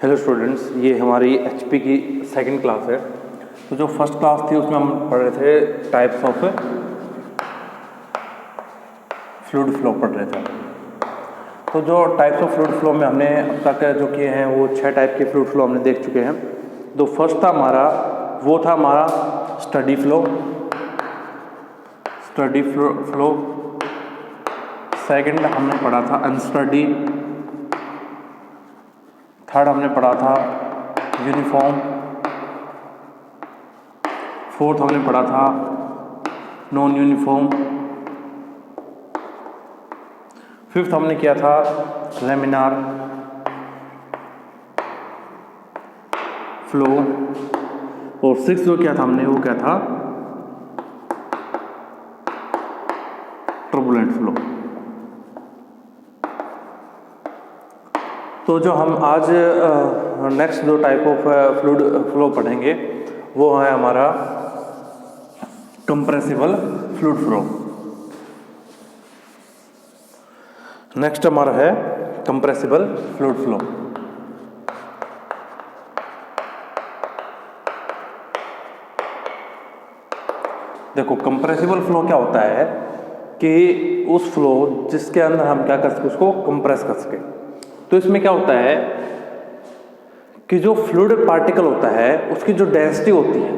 Hello students, ये हमारी HP की सेकंड क्लास है। तो जो फर्स्ट क्लास थी उसमें हम पढ़ रहे थे टाइप्स ऑफ फ्लूइड फ्लो पढ़ रहे थे। तो जो टाइप्स ऑफ फ्लूइड फ्लो में हमने अब तक जो किए हैं वो 6 टाइप के फ्लूइड फ्लो हमने देख चुके हैं। जो फर्स्ट था हमारा वो था हमारा स्टडी फ्लो। सेकंड हमने पढ़ा था अनस्टडी। थर्ड हमने पढ़ा था यूनिफॉर्म। फोर्थ हमने पढ़ा था नॉन यूनिफॉर्म। फिफ्थ हमने किया था लैमिनार फ्लो। और सिक्स्थ जो किया था हमने वो क्या था टर्बुलेंट फ्लो। तो जो हम आज नेक्स्ट जो टाइप ऑफ फ्लूइड फ्लो पढ़ेंगे वो है हमारा कंप्रेसिबल फ्लूइड फ्लो। नेक्स्ट हमारा है कंप्रेसिबल फ्लूइड फ्लो। देखो, कंप्रेसिबल फ्लो क्या होता है कि उस फ्लो जिसके अंदर हम क्या कर सके, उसको कंप्रेस कर सके। तो इसमें क्या होता है कि जो फ्लूइड पार्टिकल होता है उसकी जो डेंसिटी होती है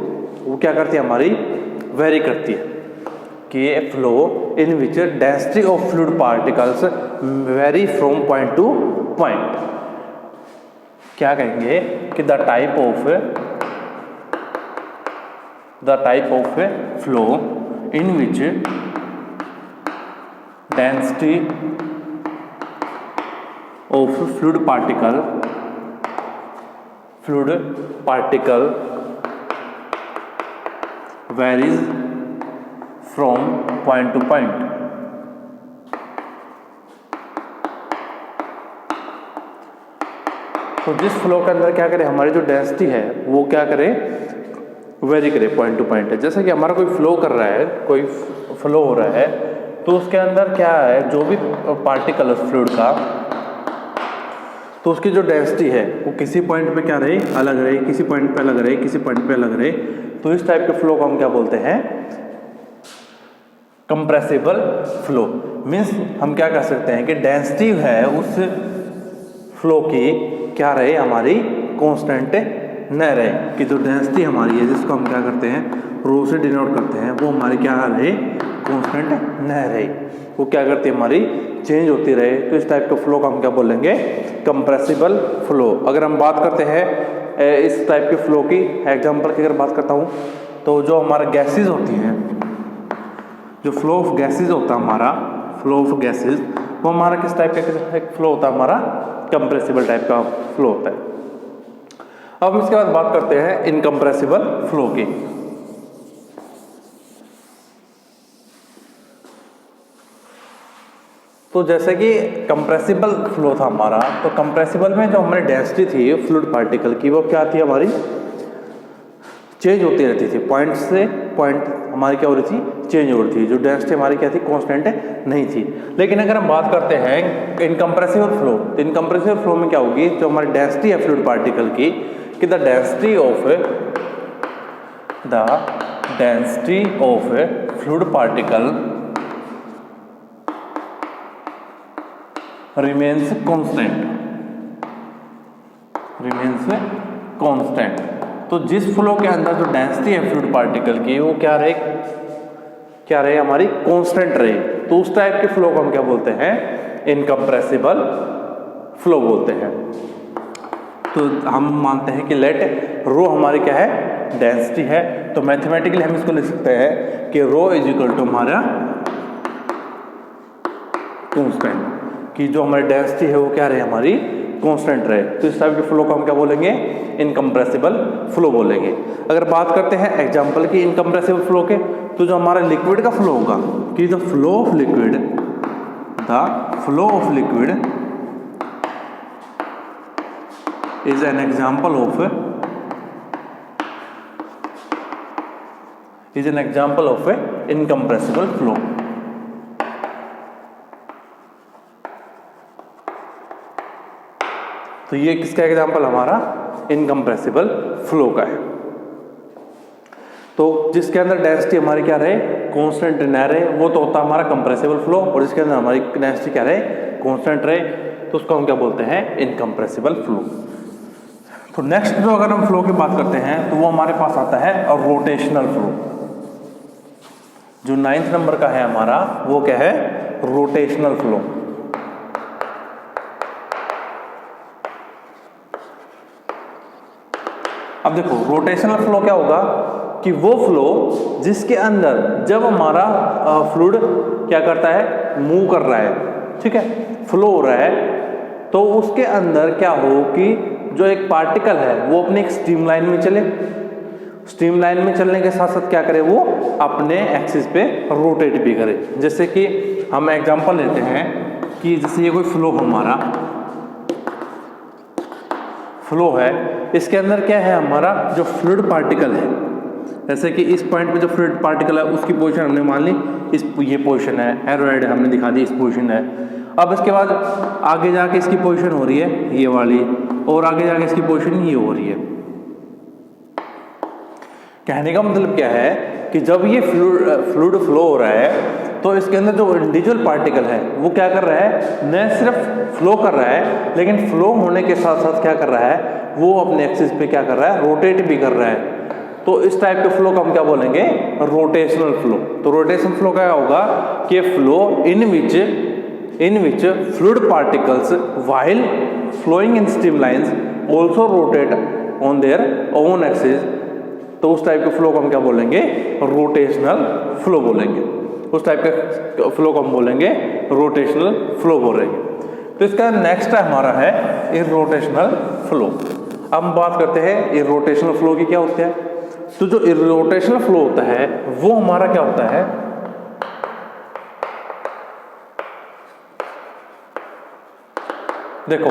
वो क्या करती है, हमारी वेरी करती है। कि ए flow in which density of fluid particles very from point two point. क्या कहेंगे कि the type of flow in which density of fluid particle varies from point to point। तो जिस फ्लो के अंदर क्या करे, हमारी जो डेंसिटी है वो क्या करे, वेरी करे पॉइंट टू पॉइंट है। जैसे कि हमारा कोई फ्लो कर रहा है, कोई फ्लो हो रहा है, तो उसके अंदर क्या है, जो भी पार्टिकल है फ्लूइड का, तो उसकी जो डेंसिटी है वो किसी पॉइंट पे क्या रहे, अलग रहे, किसी पॉइंट पे अलग रहे, किसी पॉइंट पे अलग रहे। तो इस टाइप के फ्लो को हम क्या बोलते हैं, कंप्रेसिबल फ्लो। मीन्स हम क्या कर सकते हैं कि डेंसिटी है उस फ्लो की क्या रहे, हमारी कांस्टेंट न रहे। कि जो डेंसिटी हमारी है जिसको हम क्या करते हैं, रो से डिनोट करते हैं, वो हमारी क्या रहे, कांस्टेंट न रहे, वो क्या करती है, हमारी चेंज होती रहे। तो इस टाइप के फ्लो को हम क्या बोलेंगे, कंप्रेसिबल फ्लो। अगर हम बात करते हैं इस टाइप के फ्लो की एग्जांपल की, अगर बात करता हूँ तो जो हमारा गैसेज होती हैं, जो फ्लो ऑफ गैसेज होता है हमारा, फ्लो ऑफ गैसेज वो हमारा किस टाइप का फ्लो होता है, हमारा कंप्रेसिबल टाइप का फ्लो होता है। अब हम इसके बाद बात करते हैं इनकम्प्रेसिबल फ्लो की। तो जैसे कि कंप्रेसिबल फ्लो था हमारा, तो कंप्रेसिबल में जो हमारी डेंसिटी थी फ्लूइड पार्टिकल की वो क्या थी, हमारी चेंज होती रहती थी। पॉइंट से पॉइंट हमारी क्या हो रही थी, चेंज हो रही थी। जो डेंसिटी हमारी क्या थी, कांस्टेंट नहीं थी। लेकिन अगर हम बात करते हैं इनकम्प्रेसिबल फ्लो, तो इनकम्प्रेसिबल फ्लो में क्या होगी, जो हमारी डेंसिटी है फ्लूइड पार्टिकल की, कि the density of fluid particle remains constant। तो जिस फ्लो के अंदर जो डेंसिटी है फ्लूइड पार्टिकल की वो क्या रहे, हमारी कांस्टेंट रहे। तो उस टाइप के फ्लो को हम क्या बोलते हैं, इनकम्प्रेसिबल फ्लो बोलते हैं। तो हम मानते हैं कि लेट रो हमारी क्या है, डेंसिटी है। तो मैथमेटिकली हम इसको लिख सकते हैं कि रो इज इक्वल टू हमारा कांस्टेंट, कि जो हमारी डेंसिटी है वो क्या रहे, हमारी कांस्टेंट रहे। तो इस टाइप के फ्लो को हम क्या बोलेंगे, इनकम्प्रेसिबल फ्लो बोलेंगे। अगर बात करते हैं एग्जांपल की इनकम्प्रेसिबल फ्लो के, तो जो हमारा लिक्विड का फ्लो होगा, कि the flow of liquid is an example of incompressible flow. तो ये किसका एग्जाम्पल हमारा इनकम्प्रेसिबल फ्लो का है। तो जिसके अंदर डेंसिटी हमारी क्या रहे, कांस्टेंट न रहे, वो तो होता है हमारा कंप्रेसिबल फ्लो, और जिसके अंदर हमारी डेंसिटी क्या रहे, कांस्टेंट रहे, तो उसको हम क्या बोलते हैं, इनकम्प्रेसिबल फ्लो। तो नेक्स्ट जो अगर हम फ्लो की बात करते हैं तो वो हमारे पास आता है रोटेशनल फ्लो। जो 9th नंबर का है हमारा, वो क्या है, रोटेशनल फ्लो। अब देखो रोटेशनल फ्लो क्या होगा कि वो फ्लो जिसके अंदर जब हमारा फ्लूइड क्या करता है, मूव कर रहा है, ठीक है, फ्लो हो रहा है, तो उसके अंदर क्या हो कि जो एक पार्टिकल है वो अपने एक स्ट्रीमलाइन में चले, स्ट्रीमलाइन में चलने के साथ साथ क्या करे, वो अपने एक्सिस पे रोटेट भी करे। जैसे कि हम एग्जांपल लेते हैं कि जैसे ये कोई फ्लो हमारा फ्लो है, इसके अंदर क्या है, हमारा जो फ्लूइड पार्टिकल है, जैसे कि इस पॉइंट पे जो फ्लूइड पार्टिकल है उसकी पोजीशन हमने मान ली, ये पोजीशन है, एरोहेड हमने दिखा दी, इस पोजीशन है। अब इसके बाद आगे जाके इसकी पोजीशन हो रही है ये वाली, और आगे जाके इसकी पोजीशन ये हो रही है। कहने का मतलब क्या है कि जब ये फ्लूइड फ्लो हो रहा है तो इसके अंदर जो इंडिविजुअल पार्टिकल है वो क्या कर रहा है, न सिर्फ फ्लो कर रहा है, लेकिन फ्लो होने के साथ साथ क्या कर रहा है, वो अपने एक्सिस पे क्या कर रहा है, रोटेट भी कर रहा है। तो इस टाइप के फ्लो को हम क्या बोलेंगे, रोटेशनल फ्लो। तो रोटेशनल फ्लो क्या होगा कि flow in which fluid particles while flowing in streamlines also rotate on their own axis. तो उस टाइप के फ्लो को हम क्या बोलेंगे, रोटेशनल फ्लो बोलेंगे। उस टाइप के फ्लो को हम बोलेंगे रोटेशनल फ्लो बोलेंगे। तो इसका नेक्स्ट हमारा है इररोटेशनल फ्लो। अब हम बात करते हैं इररोटेशनल फ्लो की क्या होता है। तो जो इररोटेशनल फ्लो होता है वो हमारा क्या होता है, देखो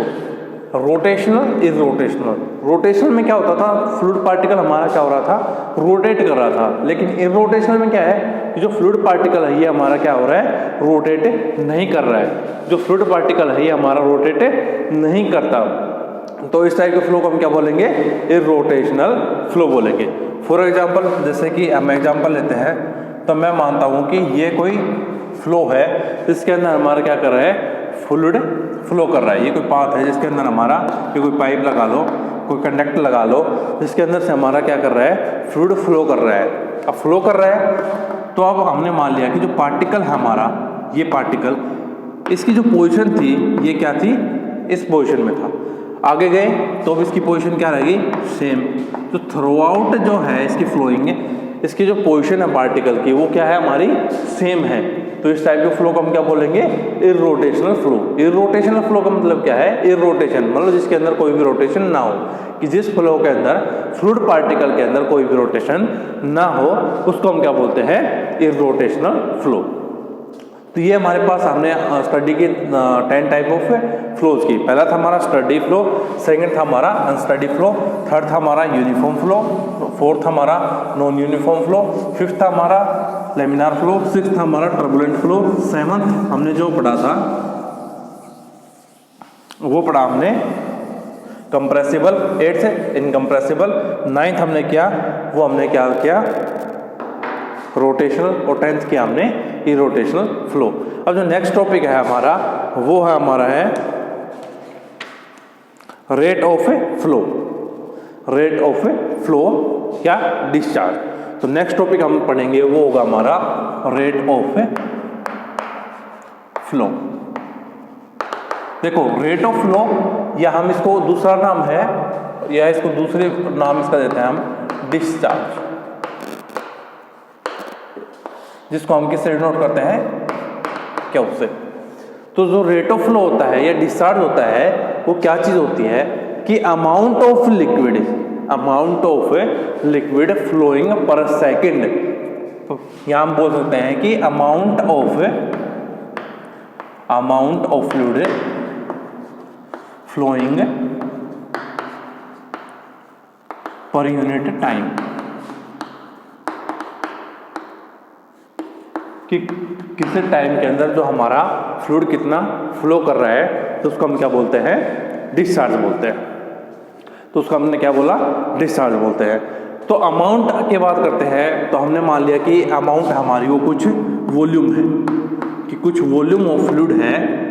रोटेशनल इररोटेशनल। रोटेशनल में क्या होता था, फ्लूइड पार्टिकल हमारा क्या हो रहा था, रोटेट कर रहा था। लेकिन इररोटेशनल में क्या है कि जो फ्लूइड पार्टिकल है ये हमारा क्या हो रहा है, रोटेट नहीं कर रहा है। जो फ्लूइड पार्टिकल है ये हमारा रोटेट नहीं करता। तो इस टाइप के फ्लो को हम क्या बोलेंगे, इररोटेशनल फ्लो बोलेंगे। फॉर एग्जाम्पल जैसे कि हम एग्जाम्पल लेते हैं, तो मैं मानता हूँ कि ये कोई फ्लो है, इसके अंदर हमारा क्या कर रहा है, फ्लूइड फ्लो कर रहा है। ये कोई पाथ है जिसके अंदर हमारा, ये कोई पाइप लगा लो, कोई कंडक्टर लगा लो, जिसके अंदर से हमारा क्या कर रहा है, फ्लूइड फ्लो कर रहा है। अब फ्लो कर रहा है तो अब हमने मान लिया कि जो पार्टिकल है हमारा, ये पार्टिकल, इसकी जो पोजीशन थी ये क्या थी, इस पोजीशन में था। आगे गए तो अब इसकी पोजीशन क्या रहेगी, सेम। तो थ्रू आउट जो है इसकी फ्लोइंग, इसकी जो पोजीशन है पार्टिकल की वो क्या है, हमारी सेम है। तो इस टाइप के फ्लो को हम क्या बोलेंगे, इररोटेशनल फ्लो। इररोटेशनल फ्लो का मतलब क्या है, इररोटेशन मतलब जिसके अंदर कोई भी रोटेशन ना हो, कि जिस फ्लो के अंदर फ्लूइड पार्टिकल के अंदर कोई भी रोटेशन ना हो उसको हम क्या बोलते हैं, इररोटेशनल फ्लो। तो ये हमारे पास हमने स्टडी की 10 टाइप ऑफ फ्लोज की। पहला था हमारा स्टडी फ्लो, सेकंड था हमारा अनस्टडी फ्लो, थर्ड था हमारा यूनिफॉर्म फ्लो, फोर्थ था हमारा नॉन यूनिफॉर्म फ्लो, फिफ्थ था हमारा लेमिनार फ्लो, सिक्स्थ था हमारा टर्बुलेंट फ्लो, सेवंथ हमने जो पढ़ा था वो पढ़ा हमने कंप्रेसिबल, एट्थ इनकम्प्रेसिबल, नाइन्थ हमने क्या, वो हमने क्या किया, रोटेशनल, और 10th किया हमने इररोटेशनल फ्लो। अब जो नेक्स्ट टॉपिक है हमारा वो है हमारा है rate of A flow. Rate of A flow क्या, डिस्चार्ज। तो नेक्स्ट टॉपिक हम पढ़ेंगे वो होगा हमारा रेट ऑफ ए फ्लो। देखो रेट ऑफ फ्लो, या हम इसको दूसरा नाम है, या इसको दूसरे नाम इसका देते हैं हम डिस्चार्ज, जिसको हम किससे डिनोट करते हैं, क्या उससे। तो जो रेट ऑफ फ्लो होता है या डिस्चार्ज होता है वो क्या चीज होती है कि amount of liquid flowing per second. तो यहां हम बोल सकते हैं कि amount of fluid flowing per unit time, कि किसी टाइम के अंदर जो हमारा फ्लूइड कितना फ्लो कर रहा है, तो उसको हम क्या बोलते हैं, डिस्चार्ज बोलते हैं। तो उसको हमने क्या बोला, डिस्चार्ज बोलते हैं। तो अमाउंट की बात करते हैं तो हमने मान लिया कि अमाउंट हमारी वो कुछ वॉल्यूम है, कि कुछ वॉल्यूम ऑफ फ्लूइड है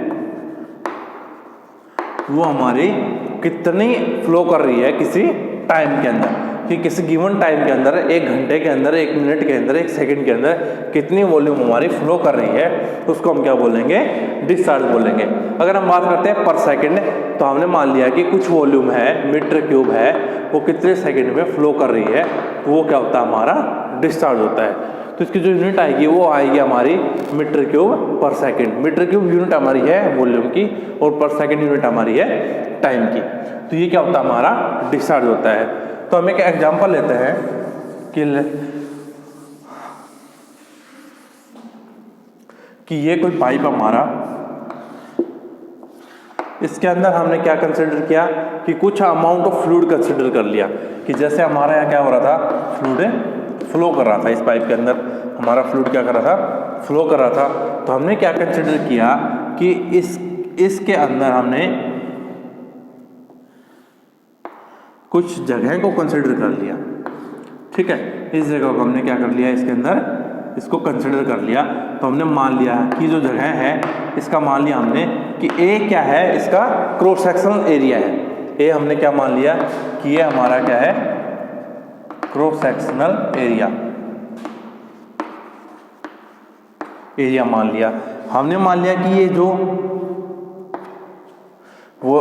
वो हमारी कितनी फ्लो कर रही है किसी टाइम के अंदर, कि किसी गिवन टाइम के अंदर, 1 घंटे के अंदर, 1 मिनट के अंदर, 1 सेकंड के अंदर कितनी वॉल्यूम हमारी फ्लो कर रही है, उसको हम क्या बोलेंगे, डिस्चार्ज बोलेंगे। अगर हम बात करते हैं पर सेकंड, तो हमने मान लिया कि कुछ वॉल्यूम है, मीटर क्यूब है, वो कितने सेकंड में फ्लो कर रही है, वो क्या होता है, हमारा डिस्चार्ज होता है। तो इसकी जो यूनिट आएगी वो आएगी हमारी मीटर क्यूब पर सेकंड। मीटर क्यूब यूनिट हमारी है वॉल्यूम की और पर सेकंड यूनिट हमारी है टाइम की। तो ये क्या होता है, हमारा डिस्चार्ज होता है। तो हम एक एग्जांपल लेते हैं कि ये कोई पाइप हमारा, इसके अंदर हमने क्या कंसिडर किया कि कुछ अमाउंट ऑफ फ्लूइड कंसिडर कर लिया, कि जैसे हमारा यहाँ क्या हो रहा था, फ्लूइड फ्लो कर रहा था, इस पाइप के अंदर हमारा फ्लूइड क्या कर रहा था, फ्लो कर रहा था। तो हमने क्या कंसिडर किया कि इसके अंदर हमने कुछ जगह को कंसिडर कर लिया, ठीक है। इस जगह को हमने क्या कर लिया, इसके अंदर इसको कंसिडर कर लिया। तो हमने मान लिया कि जो जगह है इसका मान लिया हमने कि ए क्या है, इसका क्रॉस सेक्शनल एरिया है। ए हमने क्या मान लिया कि ये हमारा क्या है, क्रॉस सेक्शनल एरिया मान लिया। हमने मान लिया कि ये जो वो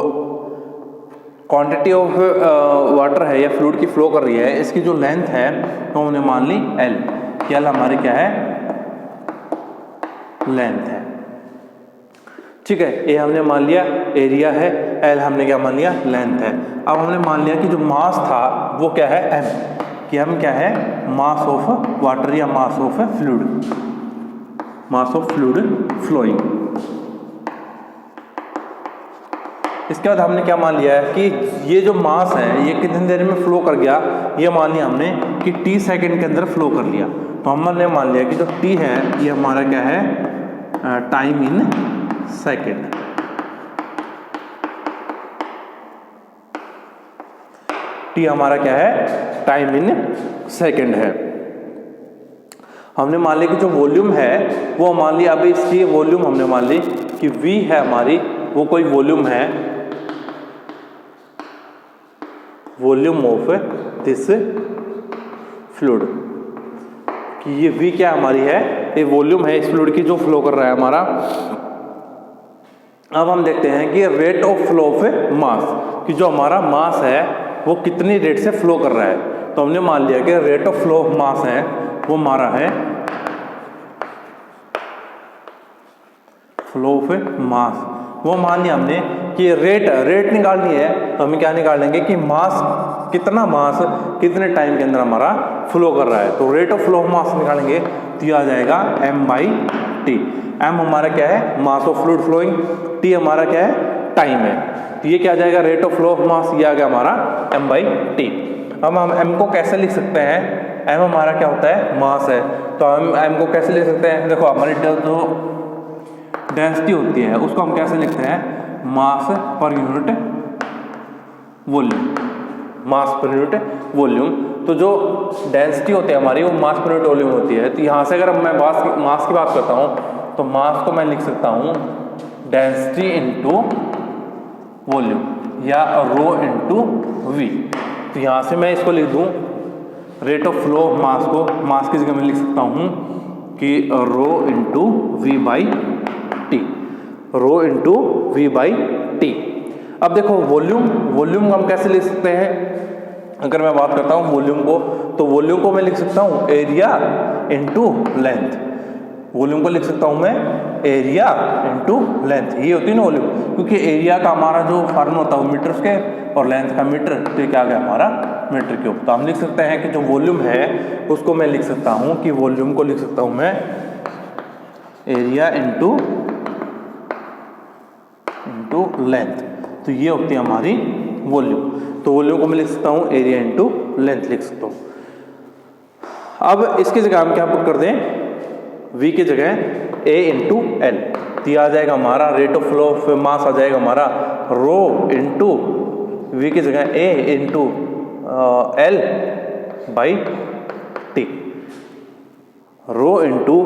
क्वांटिटी ऑफ वाटर है या फ्लूइड की फ्लो कर रही है, इसकी जो लेंथ है तो हमने मान ली एल, कि एल हमारी क्या है, लेंथ है, ठीक है। ए हमने मान लिया एरिया है, एल हमने क्या मान लिया, लेंथ है। अब हमने मान लिया कि जो मास था वो क्या है, एम, कि एम क्या है, मास ऑफ वाटर या mass of fluid, mass of fluid flowing. इसके बाद हमने क्या मान लिया है कि ये जो मास है ये कितनी देर में फ्लो कर गया, ये मान लिया हमने कि t सेकंड के अंदर फ्लो कर लिया। तो हमने मान लिया कि जो t है ये हमारा क्या है, टाइम इन सेकंड। t हमारा क्या है, टाइम इन सेकंड है। हमने मान लिया कि जो वॉल्यूम है वो मान लिया, अभी इसकी वॉल्यूम हमने मान ली कि v है हमारी, वो कोई वॉल्यूम है, वॉल्यूम ऑफ दिस फ्लूइड, कि ये v क्या हमारी है, ये वॉल्यूम है इस फ्लूइड की जो फ्लो कर रहा है हमारा। अब हम देखते हैं कि रेट ऑफ फ्लो ऑफ मास, कि जो हमारा मास है वो कितनी रेट से फ्लो कर रहा है। तो हमने मान लिया कि रेट ऑफ फ्लो ऑफ मास है वो हमारा है फ्लो ऑफ मास, वो मान लिया हमने कि रेट निकालनी है। तो हमें क्या निकालेंगे कि मास, कितना मास कितने टाइम के अंदर हमारा फ्लो कर रहा है। तो रेट ऑफ फ्लो ऑफ मास निकालेंगे तो ये आ जाएगा m/t। m हमारा क्या है, mass of fluid flowing, t हमारा क्या है, टाइम है। तो ये क्या आ जाएगा, रेट ऑफ फ्लो ऑफ मास, ये आ गया हमारा m/t। अब हम m को कैसे लिख सकते हैं, m हमारा क्या होता है, मास है। तो हम m को कैसे लिख सकते हैं, देखो हमारी जो डेंसिटी होती है उसको हम कैसे लिखते हैं, मास पर यूनिट वॉल्यूम, मास पर यूनिट वॉल्यूम। तो जो डेंसिटी होती है हमारी वो मास पर यूनिट वॉल्यूम होती है। तो यहाँ से अगर मैं मास की बात करता हूँ तो मास को मैं लिख सकता हूँ डेंसिटी इंटू वॉल्यूम या रो इंटू वी। तो यहाँ से मैं इसको लिख दूँ rate of flow of mass को, मास की जगह मैं लिख सकता हूँ कि rho into V by T, rho into V by T. अब देखो वॉल्यूम को हम कैसे लिख सकते हैं, अगर मैं बात करता हूँ वॉल्यूम को, तो वॉल्यूम को मैं लिख सकता हूँ एरिया इंटू लेंथ। वॉल्यूम को लिख सकता हूँ मैं एरिया इंटू लेंथ, ये होती है ना वॉल्यूम, क्योंकि एरिया का हमारा जो फॉर्मूला होता है वो मीटर स्क्वायर और लेंथ का मीटर, तो ये क्या आ गया हमारा मीटर क्यूब। तो हम लिख सकते हैं कि जो वॉल्यूम है उसको मैं लिख सकता हूँ कि वॉल्यूम को लिख सकता हूँ मैं एरिया इंटू लेंथ। तो ये होती है हमारी वॉल्यूम। तो वॉल्यूम को मैं लिख सकता हूँ एरिया इंटू लेंथ लिख सकता हूँ। अब इसकी जगह हम क्या पुट कर दें, v की जगह a इंटू एल, तो ये आ जाएगा हमारा rate of flow of mass आ जाएगा हमारा रो इंटू वी की जगह A into L by T, rho into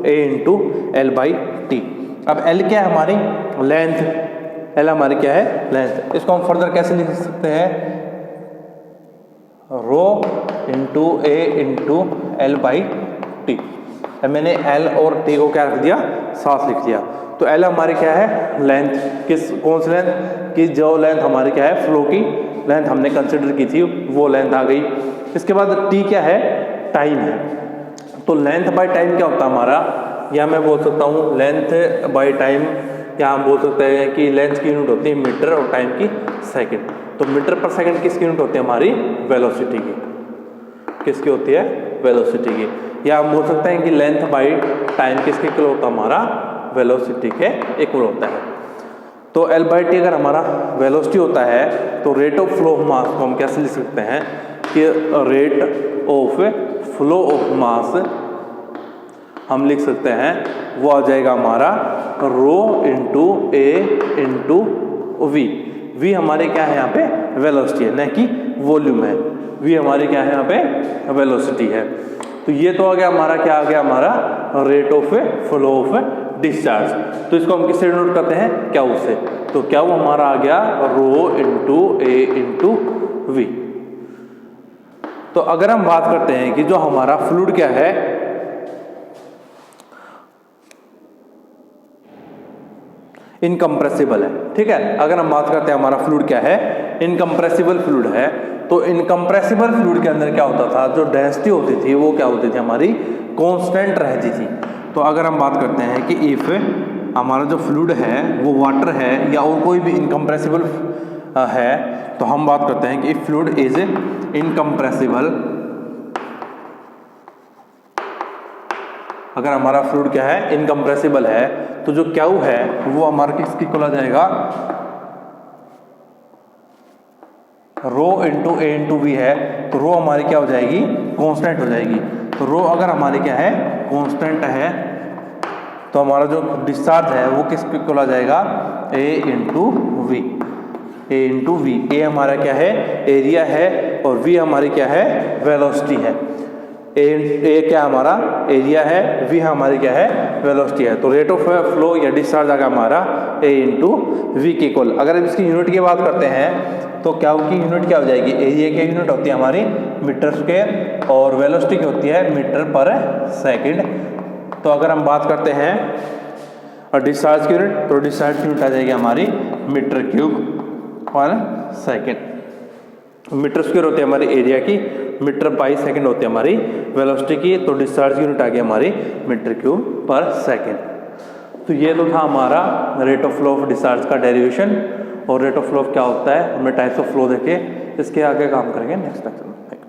A into L by T. अब एल क्या है हमारी लेंथ, एल हमारी क्या है लेंथ। इसको हम फर्दर कैसे लिख सकते हैं, rho into A into L by T. मैंने एल और टी को क्या रख दिया, साथ लिख दिया। तो एल हमारी क्या है लेंथ, कौन सी लेंथ की, जो लेंथ हमारी क्या है फ्लो की लेंथ हमने कंसिडर की थी वो लेंथ आ गई। इसके बाद टी क्या है, टाइम है। तो लेंथ बाय टाइम क्या होता है हमारा, या मैं बोल सकता हूँ लेंथ बाय टाइम, या हम बोल सकते हैं कि लेंथ की यूनिट होती है मीटर और टाइम की सेकंड। तो मीटर पर सेकंड किसकी यूनिट होती है हमारी वेलोसिटी की, किसकी होती है वेलोसिटी की। या हम बोल सकते हैं कि लेंथ बाय टाइम किसके इक्वल होता है हमारा वेलोसिटी के इक्वल होता है। तो एल बाई टी अगर हमारा वेलोसिटी होता है तो rate of flow of mass को हम कैसे लिख सकते हैं कि rate of flow of mass हम लिख सकते हैं वो आ जाएगा हमारा rho into A into V. V हमारे क्या है यहाँ पे वेलोसिटी है, न कि वॉल्यूम है। वी हमारी क्या है यहाँ पे वेलोसिटी है। तो ये तो आ गया हमारा, क्या आ गया हमारा rate of flow of discharge. तो इसको हम किससे डिनोट करते हैं, क्या उससे। तो क्या वो हमारा आ गया रो इंटू ए इंटू वी। तो अगर हम बात करते हैं कि जो हमारा फ्लूइड क्या है इनकम्प्रेसिबल है, ठीक है। अगर हम बात करते हैं हमारा फ्लूइड क्या है इनकम्प्रेसिबल फ्लूइड है, तो इनकम्प्रेसिबल फ्लूइड के अंदर क्या होता था, जो डेंसिटी होती थी वो क्या होती थी हमारी कांस्टेंट रहती थी। तो अगर हम बात करते हैं कि इफ हमारा जो फ्लूइड है वो वाटर है या और कोई भी इनकम्प्रेसिबल है, तो हम बात करते हैं कि इफ फ्लूइड इज इनकम्प्रेसिबल, अगर हमारा फ्लूइड क्या है इनकम्प्रेसिबल है, तो जो क्यू है वो हमारा किसकी इक्वल आ जाएगा, रो इंटू ए इंटू वी है। तो रो हमारी क्या हो जाएगी कांस्टेंट हो जाएगी। तो रो अगर हमारी क्या है कांस्टेंट है, तो हमारा जो डिस्चार्ज है वो किसके इक्वल आ जाएगा, A into V, A into V. A हमारा क्या है एरिया है और वी हमारी क्या है वेलोसिटी है। ए क्या हमारा एरिया है, वी हमारी क्या है वेलोसिटी है। तो रेट ऑफ फ्लो या डिस्चार्ज आएगा हमारा ए इंटू वी के इक्वल। अगर हम इसकी यूनिट की बात करते हैं तो क्या की यूनिट क्या हो जाएगी, एरिया की यूनिट होती है हमारी मीटर स्क्वायर और वेलोसिटी की होती है मीटर पर सेकंड। तो अगर हम बात करते हैं और डिस्चार्ज की यूनिट, तो डिस्चार्ज की यूनिट आ जाएगी हमारी मीटर क्यूब पर सेकंड। मीटर स्क्वायर होती है हमारी एरिया की, मीटर बाई सेकंड होती है हमारी वेलोसिटी की। तो डिस्चार्ज की यूनिट आ गई हमारी मीटर क्यूब पर सेकंड। तो ये तो था हमारा rate of flow of discharge का डेरिवेशन। और रेट ऑफ फ्लो क्या होता है, हमने टाइप्स ऑफ फ्लो देखे, इसके आगे काम करेंगे नेक्स्ट लेक्चर में।